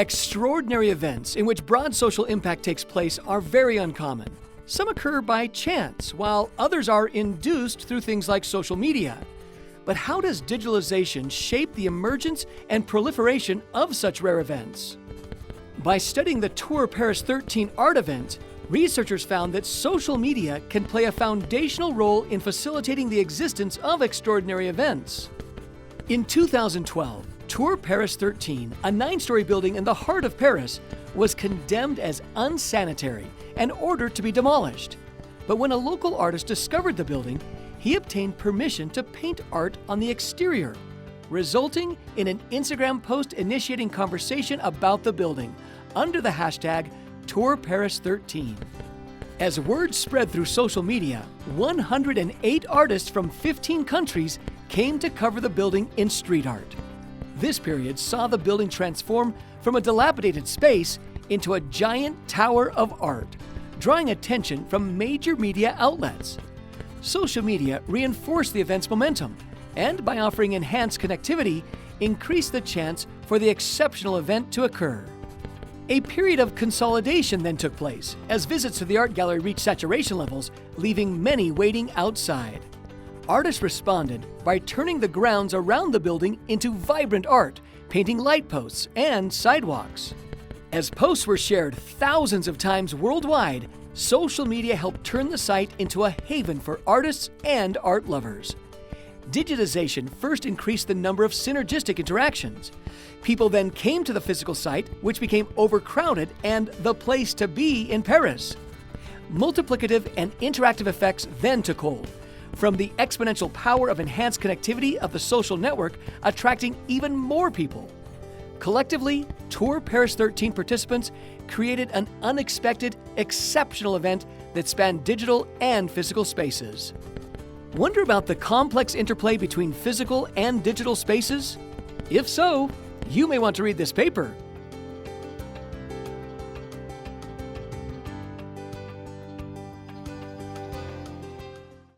Extraordinary events in which broad social impact takes place are very uncommon. Some occur by chance, while others are induced through things like social media. But how does digitalization shape the emergence and proliferation of such rare events? By studying the Tour Paris 13 art event, researchers found that social media can play a foundational role in facilitating the existence of extraordinary events. In 2012, Tour Paris 13, a 9-story building in the heart of Paris, was condemned as unsanitary and ordered to be demolished. But when a local artist discovered the building, he obtained permission to paint art on the exterior, resulting in an Instagram post initiating conversation about the building under the hashtag Tour Paris 13. As word spread through social media, 108 artists from 15 countries came to cover the building in street art. This period saw the building transform from a dilapidated space into a giant tower of art, drawing attention from major media outlets. Social media reinforced the event's momentum, and by offering enhanced connectivity, increased the chance for the exceptional event to occur. A period of consolidation then took place as visits to the art gallery reached saturation levels, leaving many waiting outside. Artists responded by turning the grounds around the building into vibrant art, painting light posts and sidewalks. As posts were shared thousands of times worldwide, social media helped turn the site into a haven for artists and art lovers. Digitization first increased the number of synergistic interactions. People then came to the physical site, which became overcrowded and the place to be in Paris. Multiplicative and interactive effects then took hold, from the exponential power of enhanced connectivity of the social network attracting even more people. Collectively, Tour Paris 13 participants created an unexpected, exceptional event that spanned digital and physical spaces. Wonder about the complex interplay between physical and digital spaces? If so, you may want to read this paper